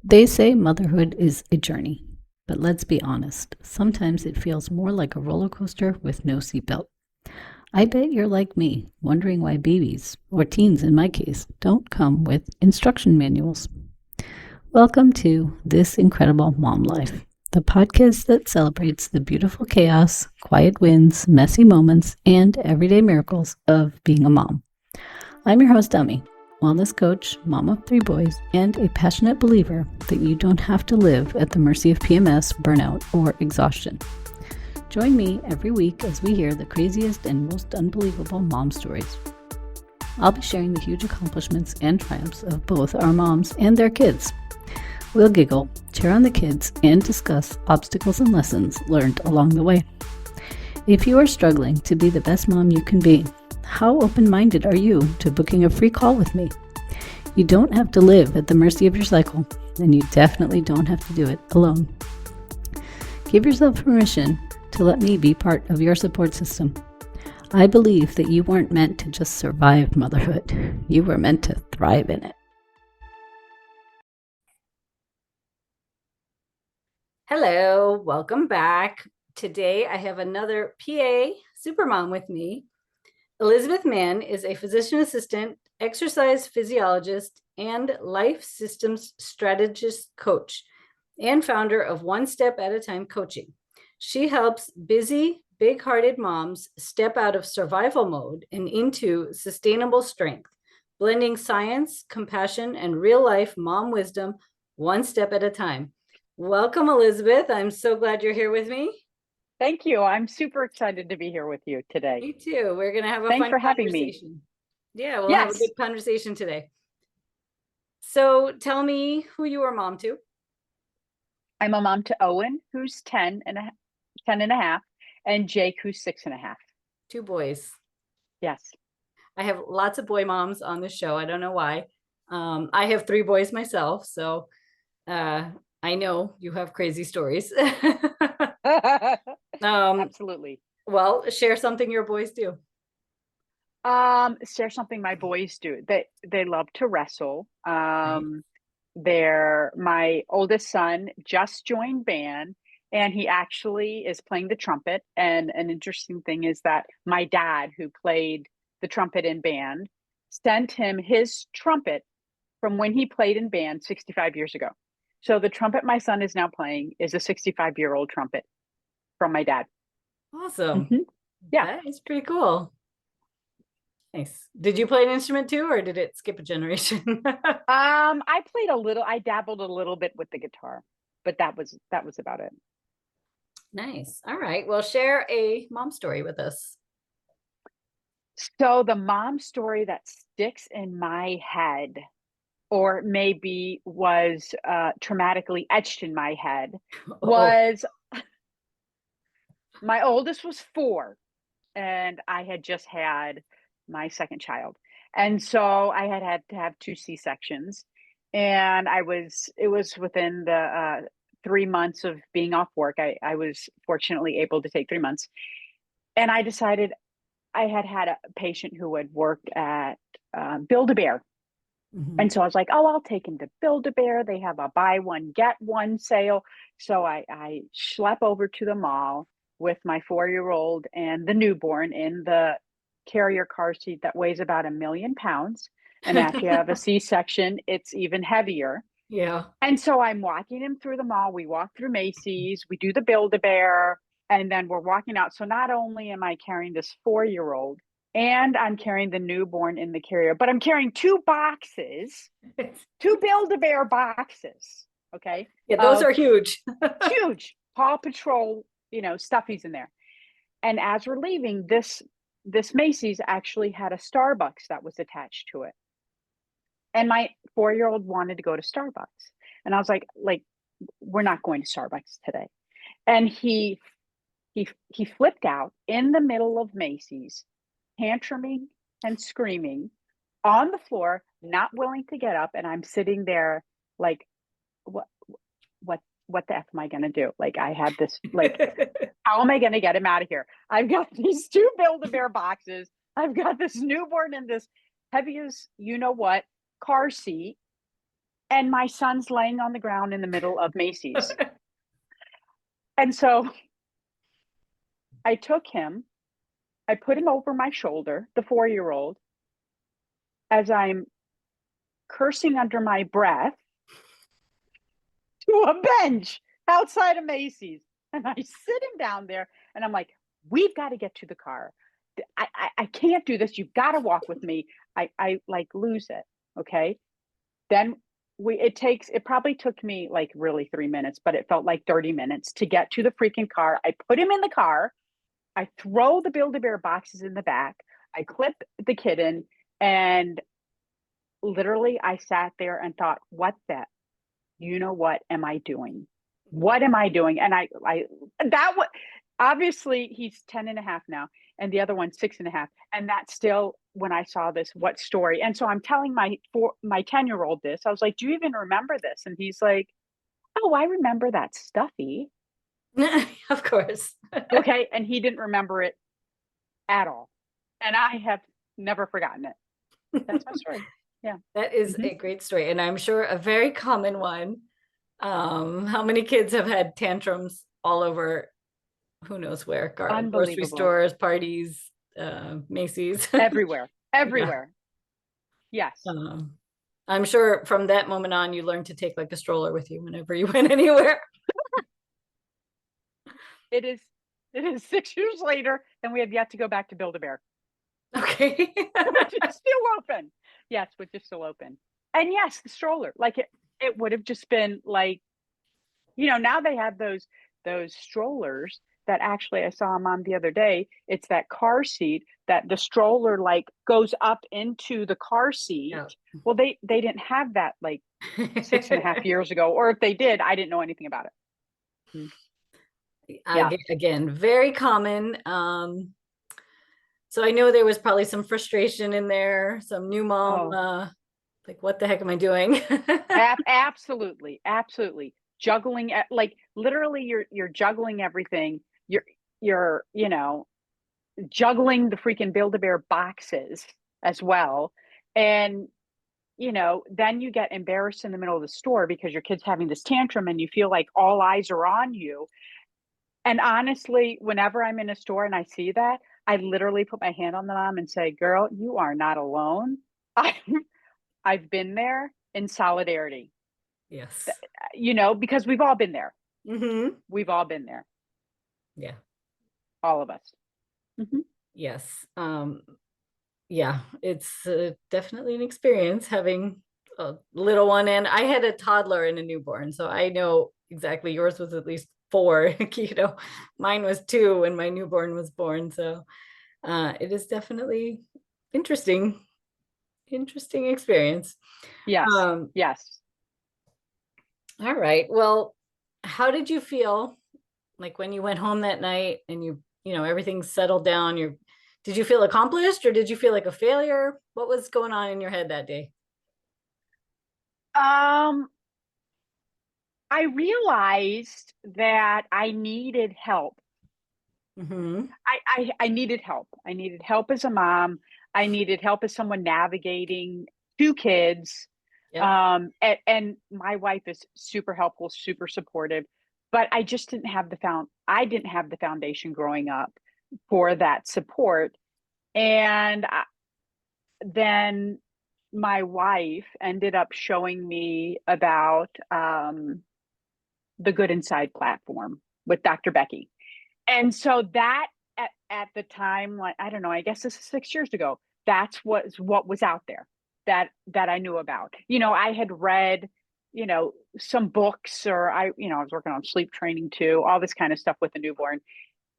They say motherhood is a journey, but let's be honest, sometimes it feels more like a roller coaster with no seatbelt. I bet you're like me, wondering why babies, or teens in my case, don't come with instruction manuals. Welcome to This Incredible Mom Life, the podcast that celebrates the beautiful chaos, quiet wins, messy moments, and everyday miracles of being a mom. I'm your host, Dummy, wellness coach, mom of 3 boys, and a passionate believer that you don't have to live at the mercy of PMS, burnout, or exhaustion. Join me every week as we hear the craziest and most unbelievable mom stories. I'll be sharing the huge accomplishments and triumphs of both our moms and their kids. We'll giggle, cheer on the kids, and discuss obstacles and lessons learned along the way. If you are struggling to be the best mom you can be, how open-minded are you to booking a free call with me? You don't have to live at the mercy of your cycle, and you definitely don't have to do it alone. Give yourself permission to let me be part of your support system. I believe that you weren't meant to just survive motherhood. You were meant to thrive in it. Hello, welcome back. Today I have another PA supermom with me. Elizabeth Mann is a physician assistant, exercise physiologist, and Life Systems Strategist Coach, and founder of One Step at a Time Coaching. She helps busy, big-hearted moms step out of survival mode and into sustainable strength, blending science, compassion, and real-life mom wisdom one step at a time. Welcome, Elizabeth. I'm so glad you're here with me. Thank you. I'm super excited to be here with you today. Me too. We're going to have a Thanks fun for having me. conversation. Yeah, we'll have a good conversation today. So tell me who you are mom to. I'm a mom to Owen, who's 10 and a half, and Jake, who's 6 and a half. 2 boys. Yes. I have lots of boy moms on the show. I don't know why. I have 3 boys myself, so I know you have crazy stories. Absolutely. Well, share something your boys do. Share something my boys do. They love to wrestle. Right. My oldest son just joined band, and he actually is playing the trumpet. And an interesting thing is that my dad, who played the trumpet in band, sent him his trumpet from when he played in band 65 years ago. So the trumpet my son is now playing is a 65-year-old trumpet from my dad. Awesome. Mm-hmm. Yeah. That is pretty cool. Nice. Did you play an instrument too, or did it skip a generation? I played a little, I dabbled a little bit with the guitar, but that was about it. Nice. All right. Well, share a mom story with us. So the mom story that sticks in my head, or maybe was traumatically etched in my head, was my oldest was 4, and I had just had my second child. And so I had to have 2 C-sections, and it was within the 3 months of being off work. I was fortunately able to take 3 months. And I decided, I had a patient who had worked at Build-A-Bear. Mm-hmm. And so I was like, oh, I'll take him to Build-A-Bear. They have a buy one, get one sale. So I schlep over to the mall with my 4-year-old and the newborn in the carrier car seat that weighs about 1,000,000 pounds. And after you have a C-section, it's even heavier. Yeah. And so I'm walking him through the mall. We walk through Macy's, we do the Build-A-Bear, and then we're walking out. So not only am I carrying this 4-year-old, and I'm carrying the newborn in the carrier, but I'm carrying 2 boxes, 2 Build-A-Bear boxes. Okay. Yeah, those are huge. Huge Paw Patrol, stuffies in there. And as we're leaving, this Macy's actually had a Starbucks that was attached to it. And my 4-year-old wanted to go to Starbucks. And I was like, we're not going to Starbucks today. And he flipped out in the middle of Macy's, tantruming and screaming on the floor, not willing to get up. And I'm sitting there like, what the F am I going to do? Like, I had this, how am I going to get him out of here? I've got these 2 Build-A-Bear boxes. I've got this newborn in this heavy as you know what car seat. and my son's laying on the ground in the middle of Macy's. And so I took him, I put him over my shoulder, the 4-year-old, as I'm cursing under my breath to a bench outside of Macy's. And I sit him down there and I'm like, we've got to get to the car. I can't do this. You've got to walk with me. I like lose it. Okay. Then it probably took me like really 3 minutes, but it felt like 30 minutes to get to the freaking car. I put him in the car. I throw the Build-A-Bear boxes in the back. I clip the kid in, and literally I sat there and thought, what what am I doing? What am I doing? And that was obviously he's 10 and a half now, and the other one's 6.5. And that's still, when I saw this, what story? And so I'm telling my 10-year-old this. I was like, do you even remember this? And he's like, oh, I remember that stuffy. Of course. Okay. And he didn't remember it at all. And I have never forgotten it. That's my story. Yeah. That is a great story. And I'm sure a very common one. How many kids have had tantrums all over, who knows where, grocery stores, parties, Macy's. Everywhere. Yes. I'm sure from that moment on, you learned to take like a stroller with you whenever you went anywhere. It is 6 years later, and we have yet to go back to Build-A-Bear. Okay. Which is still open. Yes, which is still open. And yes, the stroller. Like it would have just been like, now they have those strollers that actually I saw them on the other day. It's that car seat that the stroller like goes up into the car seat. Yeah. Well, they didn't have that like 6.5 years ago, or if they did, I didn't know anything about it. Yeah. Again, very common. So I know there was probably some frustration in there, some new mom, like, what the heck am I doing? Absolutely. Juggling, like literally you're juggling everything. You're juggling the freaking Build-A-Bear boxes as well. And, then you get embarrassed in the middle of the store because your kid's having this tantrum and you feel like all eyes are on you. And honestly, whenever I'm in a store and I see that, I literally put my hand on the mom and say, girl, you are not alone. I've been there, in solidarity. Yes. Because we've all been there. Mm-hmm. We've all been there. Yeah. All of us. Mm-hmm. Yes. Yeah, it's definitely an experience having a little one. And I had a toddler and a newborn, so I know exactly. Yours was at least 4. Mine was 2 when my newborn was born. So it is definitely interesting experience. Yes. Yes. All right. Well, how did you feel like when you went home that night and everything settled down? Did you feel accomplished, or did you feel like a failure? What was going on in your head that day? I realized that I needed help. Mm-hmm. I needed help. I needed help as a mom. I needed help as someone navigating 2 kids. Yep. And my wife is super helpful, super supportive, but I just didn't have the foundation growing up for that support. And then my wife ended up showing me about the Good Inside platform with Dr. Becky. And so that at the time, like, I don't know, I guess this is 6 years ago, that's what was out there that I knew about. I had read, some books, or I was working on sleep training too, all this kind of stuff with the newborn.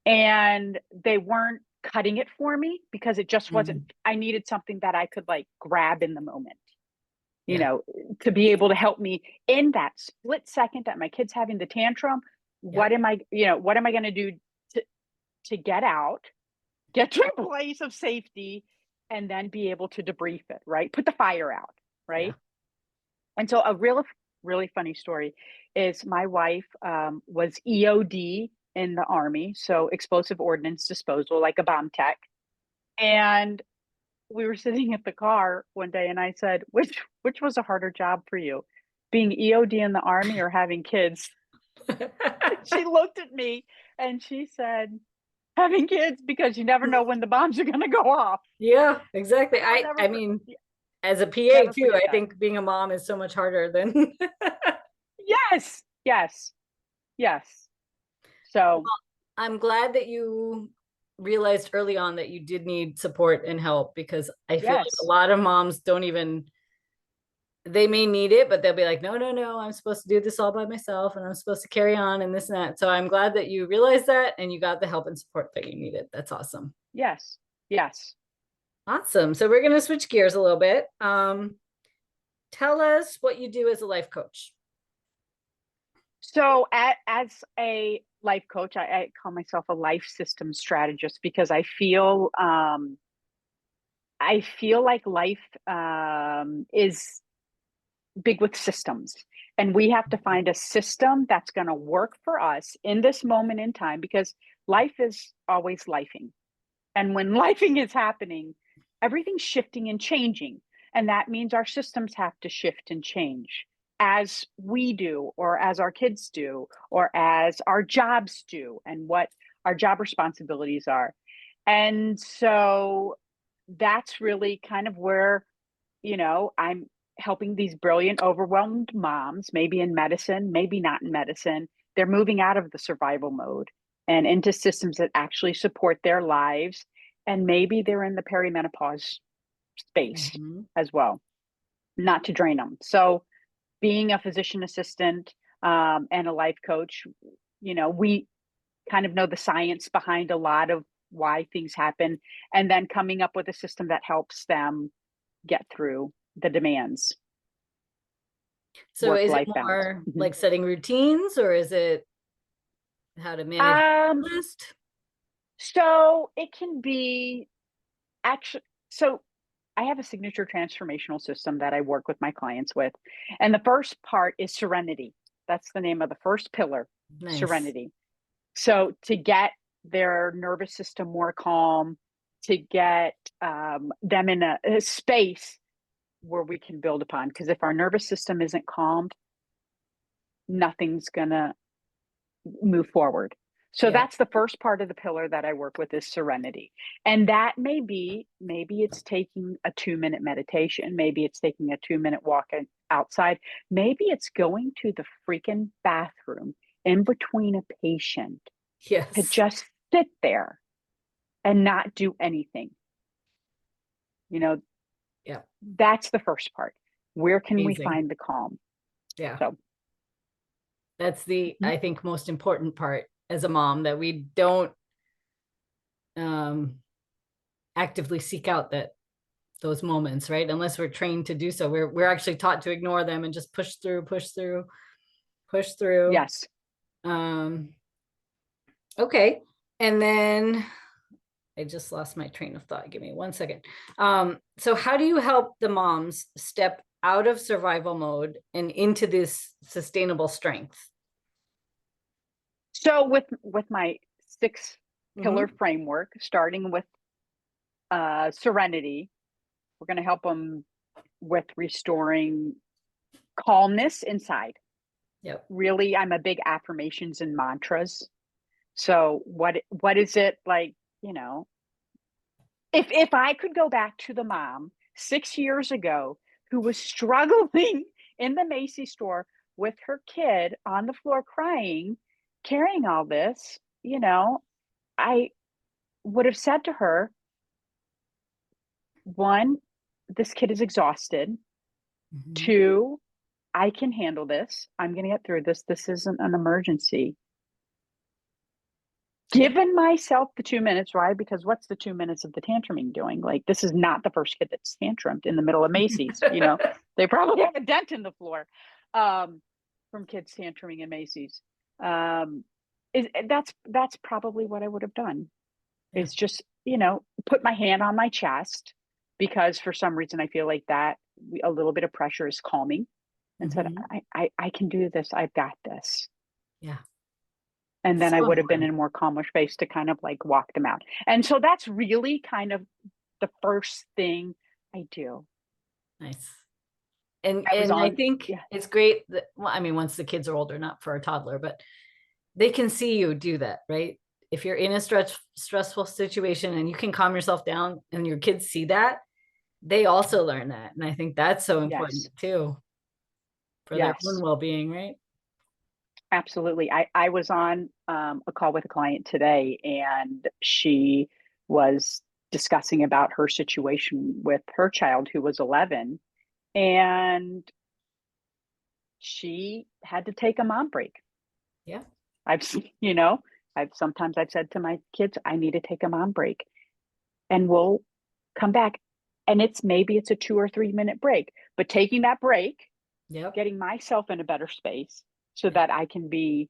And they weren't cutting it for me because it just wasn't, I needed something that I could like grab in the moment, to be able to help me in that split second that my kid's having the tantrum. What am I going to do to get to a place of safety, and then be able to debrief it, right? Put the fire out, right? Yeah. And so a really funny story is my wife was EOD in the Army, so explosive ordnance disposal, like a bomb tech. And we were sitting at the car one day, and I said, which was a harder job for you, being EOD in the Army or having kids? She looked at me and she said, having kids, because you never know when the bombs are going to go off. Yeah, exactly. I'll I mean, as a PA never too, forget I that. think being a mom is so much harder than Yes, yes, yes. So I'm glad that you realized early on that you did need support and help, because I feel like a yes, lot of moms don't even, they may need it, but they'll be like, no, no, no, I'm supposed to do this all by myself and I'm supposed to carry on and this and that. So I'm glad that you realized that and you got the help and support that you needed. That's awesome. yes, yes. Awesome. So we're going to switch gears a little bit. Tell us what you do as a life coach. So as a life coach, I call myself a life systems strategist because I feel like life is big with systems, and we have to find a system that's going to work for us in this moment in time, because life is always lifing. And when lifing is happening, everything's shifting and changing. And that means our systems have to shift and change as we do, or as our kids do, or as our jobs do, and what our job responsibilities are. And so that's really kind of where, I'm helping these brilliant, overwhelmed moms, maybe in medicine, maybe not in medicine. They're moving out of the survival mode and into systems that actually support their lives. And maybe they're in the perimenopause space as well, not to drain them. So, being a physician assistant and a life coach, we kind of know the science behind a lot of why things happen, and then coming up with a system that helps them get through the demands. So is it Work-life balance. more like setting routines, or is it how to manage list? So it can be actually, so I have a signature transformational system that I work with my clients with. And the first part is Serenity. That's the name of the first pillar, Nice. Serenity. So to get their nervous system more calm, to get them in a space where we can build upon. Because if our nervous system isn't calmed, nothing's going to move forward. So that's the first part of the pillar that I work with, is Serenity. And that maybe it's taking a 2-minute meditation. Maybe it's taking a 2-minute walk outside. Maybe it's going to the freaking bathroom in between a patient to just sit there and not do anything. That's the first part. Where can we find the calm? Yeah. So that's the, I think, most important part as a mom, that we don't actively seek out those moments, right? Unless we're trained to do so. We're actually taught to ignore them and just push through. Yes. Okay. And then I just lost my train of thought. Give me 1 second. So how do you help the moms step out of survival mode and into this sustainable strength? So with my 6-pillar framework, starting with Serenity, we're going to help them with restoring calmness inside. Yep. Really, I'm a big affirmations and mantras. So what is it like, if I could go back to the mom 6 years ago who was struggling in the Macy's store with her kid on the floor crying, carrying all this, I would have said to her, 1, this kid is exhausted. 2, I can handle this. I'm going to get through this. This isn't an emergency. Given myself the 2 minutes, right? Because what's the 2 minutes of the tantruming doing? Like, this is not the first kid that's tantrumed in the middle of Macy's. They probably have a dent in the floor from kids tantruming in Macy's. That's probably what I would have done. Yeah. Is just, put my hand on my chest, because for some reason I feel like that a little bit of pressure is calming, and said, I can do this. I've got this. Yeah. And then I would have been in a more calmer space to kind of like walk them out. And so that's really kind of the first thing I do. Nice. And I was I on, think yeah, it's great that, well, I mean, once the kids are older, not for a toddler, but they can see you do that, right? If you're in a stressful situation and you can calm yourself down and your kids see that, they also learn that. And I think that's so important yes, too for their own yes, well-being, right? absolutely. I was on a call with a client today, and she was discussing about her situation with her child who was 11, and she had to take a mom break. Yeah. I've, you know, I've said to my kids, I need to take a mom break, and we'll come back. And maybe it's a 2 or 3 minute break, but taking that break, Yep. getting myself in a better space so Yep. that I can be,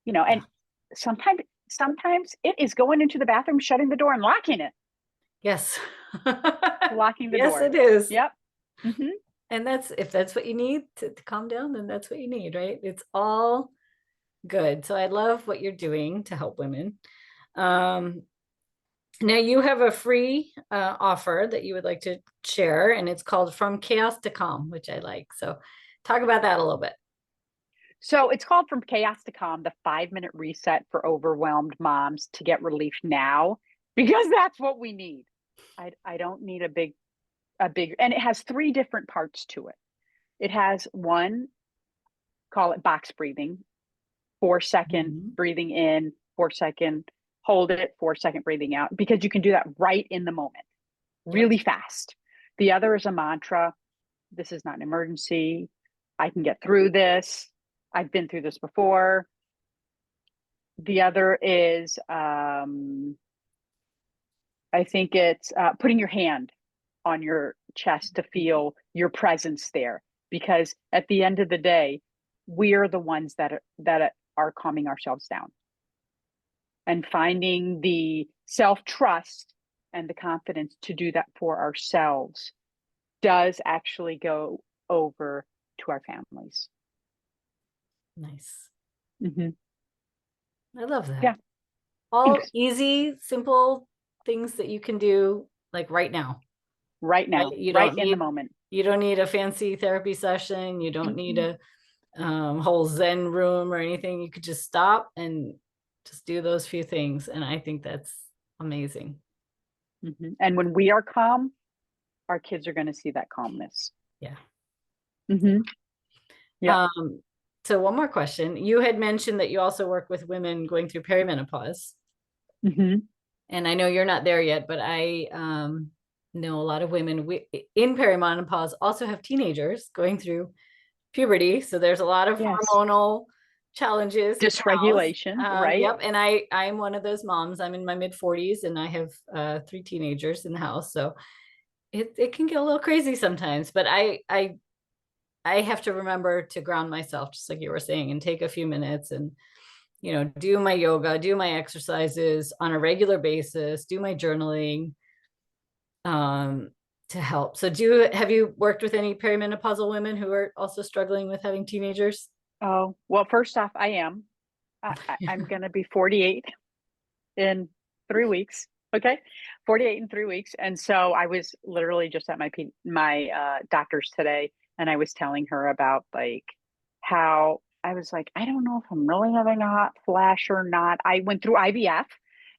and Yeah. sometimes, it is going into the bathroom, shutting the door and Yes. locking the Yes, door. it is. Yep. Hmm. And if that's what you need to calm down, then that's what you need, right? It's all good. So I love what you're doing to help women. Um, Now you have a free offer that you would like to share, and it's called From Chaos to Calm, which I like. So talk about that a little bit. So it's called From Chaos to Calm, the 5 minute reset for overwhelmed moms to get relief now, because that's what we need. I don't need and it has three different parts to it. It has one, call it box breathing, 4 second Mhm. breathing in, 4 second, hold it, 4 second breathing out, because you can do that right in the moment, Yep. really fast. The other is a mantra. This is not an emergency. I can get through this. I've been through this before. The other is, I think it's putting your hand on your chest to feel your presence there. Because at the end of the day, we're the ones that are calming ourselves down, and finding the self trust and the confidence to do that for ourselves does actually go over to our families. Nice. Hmm. I love Yeah. that. All Thanks. easy, simple things that you can do like right now. Right Right? now, right in the moment. You don't need a fancy therapy session. You don't need Mm-mm. a whole Zen room or anything. You could just stop and just do those few things. And I think that's amazing. Mm-hmm. And when we are calm, our kids are going to see that calmness. Yeah. Mm-hmm. Yep. Um, so one more question. You had mentioned that you also work with women going through perimenopause. Mm-hmm. And I know you're not there yet, but I know a lot of women in perimenopause also have teenagers going through puberty. So there's a lot of Yes. hormonal challenges in the house. Dysregulation, right? Yep. And I'm one of those moms. I'm in my mid 40s and I have 3 teenagers in the house. So it can get a little crazy sometimes, but I have to remember to ground myself, just like you were saying, and take a few minutes and, do my yoga, do my exercises on a regular basis, do my journaling, um, to help. So have you worked with any perimenopausal women who are also struggling with having teenagers? Oh, well, first off, I am. I'm going to be 48 in 3 weeks. Okay. 48 in 3 weeks. And so I was literally just at my doctor's today, and I was telling her about, like, how I was like, I don't know if I'm really having a hot flash or not. I went through IVF.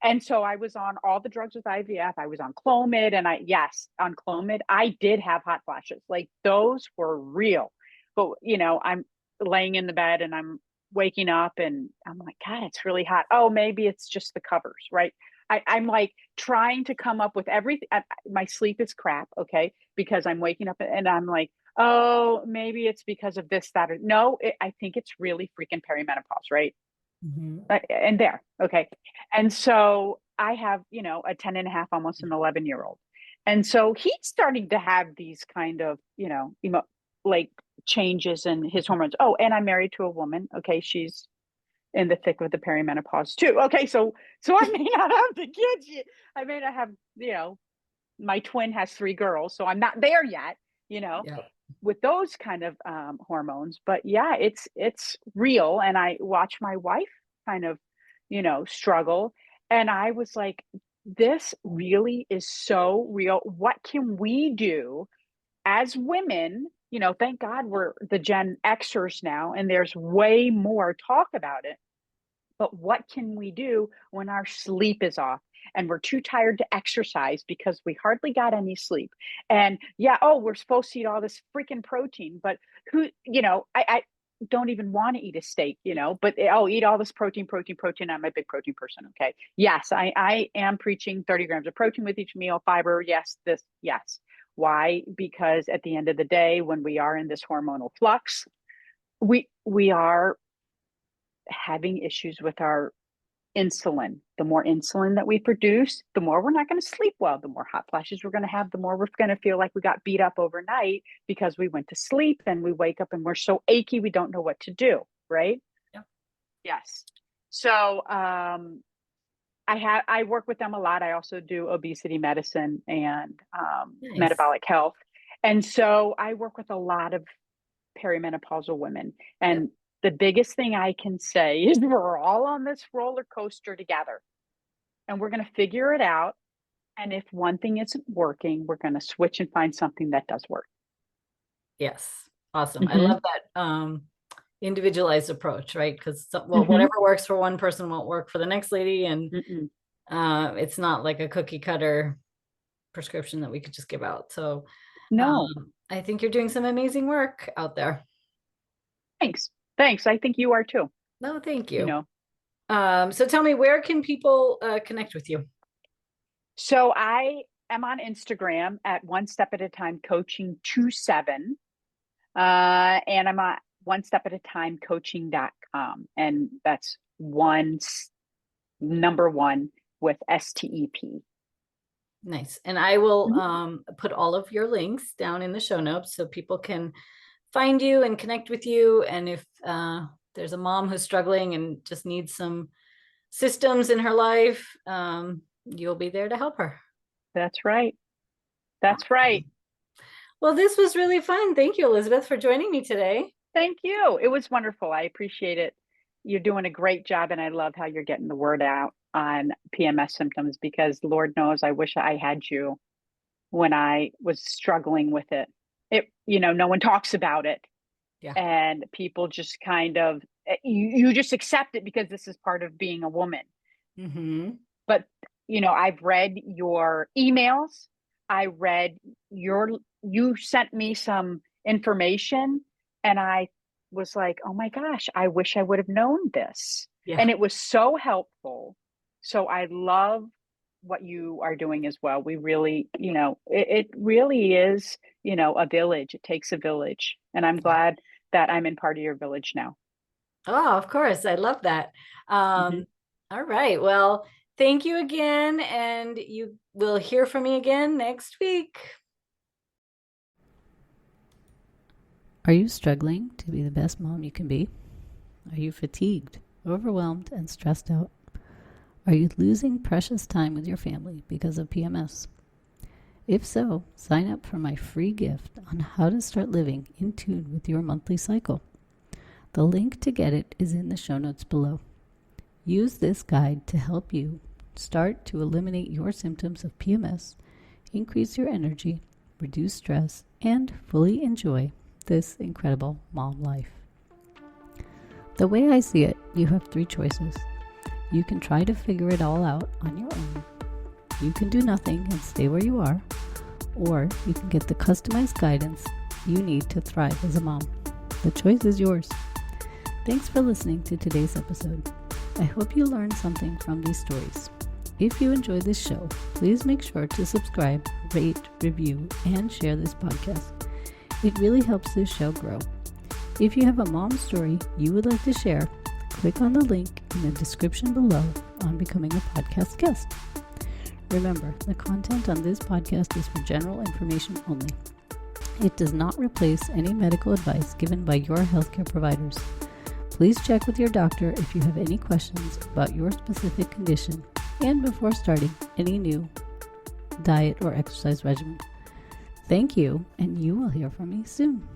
And so I was on all the drugs with IVF. I was on Clomid, and yes, on Clomid, I did have hot flashes. Like, those were real. But, I'm laying in the bed and I'm waking up and I'm like, God, it's really hot. Oh, maybe it's just the covers, right? I'm like trying to come up with everything. My sleep is crap, okay, because I'm waking up and I'm like, oh, maybe it's because of this, that, or no. I think it's really freaking perimenopause, right? Mhm. And there, okay. And so I have, a 10 and a half, almost an 11-year-old. And so he's starting to have these kind of, like changes in his hormones. Oh, and I'm married to a woman. Okay. She's in the thick of the perimenopause too. Okay. So I may not have the kids yet. I may not have, my twin has 3 girls. So I'm not there yet, you know, Yeah. with those kind of hormones. But yeah, it's real. And I watch my wife kind of, struggle. And I was like, this really is so real. What can we do as women thank God we're the Gen Xers now, and there's way more talk about it. But what can we do when our sleep is off and we're too tired to exercise because we hardly got any sleep? And yeah, oh, we're supposed to eat all this freaking protein, but I don't even want to eat a steak, but eat all this protein, protein, protein. I'm a big protein person. Okay. Yes, I am preaching 30 grams of protein with each meal, fiber. Yes, yes. Why? Because at the end of the day, when we are in this hormonal flux, we are having issues with our insulin. The more insulin that we produce, the more we're not going to sleep well, the more hot flashes we're going to have, the more we're going to feel like we got beat up overnight because we went to sleep, and we wake up and we're so achy we don't know what to do, right? Yeah. Yes. So I work with them a lot. I also do obesity medicine and Nice. metabolic health. And so I work with a lot of perimenopausal women. And the biggest thing I can say is we're all on this roller coaster together, and we're going to figure it out. And if one thing isn't working, we're going to switch and find something that does work. Yes. Awesome. I love that individualized approach, right? Because whatever works for one person won't work for the next lady. And it's not like a cookie cutter prescription that we could just give out. So no, I think you're doing some amazing work out there. Thanks. I think you are too. No, thank you. So tell me, where can people connect with you? So I am on Instagram at One Step at a Time Coaching 27. And I'm at onestepatatime.coaching.com. And that's number one with STEP. Nice. And I will put all of your links down in the show notes so people can find you and connect with you. And if there's a mom who's struggling and just needs some systems in her life, you'll be there to help her. That's right. That's right. Well, this was really fun. Thank you, Elizabeth, for joining me today. Thank you. It was wonderful. I appreciate it. You're doing a great job, and I love how you're getting the word out on PMS symptoms, because Lord knows I wish I had you when I was struggling with it. No one talks about it. Yeah. And people just kind of, you just accept it because this is part of being a woman. But, I've read your emails. I read you sent me some information, and I was like, oh my gosh, I wish I would have known this. Yeah. And it was so helpful. So I love what you are doing as well. We really, it really is, a village. It takes a village. And I'm glad that I'm in part of your village now. Oh, of course. I love that. All right. Well, thank you again. And you will hear from me again next week. Are you struggling to be the best mom you can be? Are you fatigued, overwhelmed, and stressed out? Are you losing precious time with your family because of PMS? If so, sign up for my free gift on how to start living in tune with your monthly cycle. The link to get it is in the show notes below. Use this guide to help you start to eliminate your symptoms of PMS, increase your energy, reduce stress, and fully enjoy this incredible mom life. The way I see it, you have 3 choices. You can try to figure it all out on your own. You can do nothing and stay where you are, or you can get the customized guidance you need to thrive as a mom. The choice is yours. Thanks for listening to today's episode. I hope you learned something from these stories. If you enjoyed this show, please make sure to subscribe, rate, review, and share this podcast. It really helps this show grow. If you have a mom story you would like to share, click on the link in the description below on becoming a podcast guest. Remember, the content on this podcast is for general information only. It does not replace any medical advice given by your healthcare providers. Please check with your doctor if you have any questions about your specific condition and before starting any new diet or exercise regimen. Thank you, and you will hear from me soon.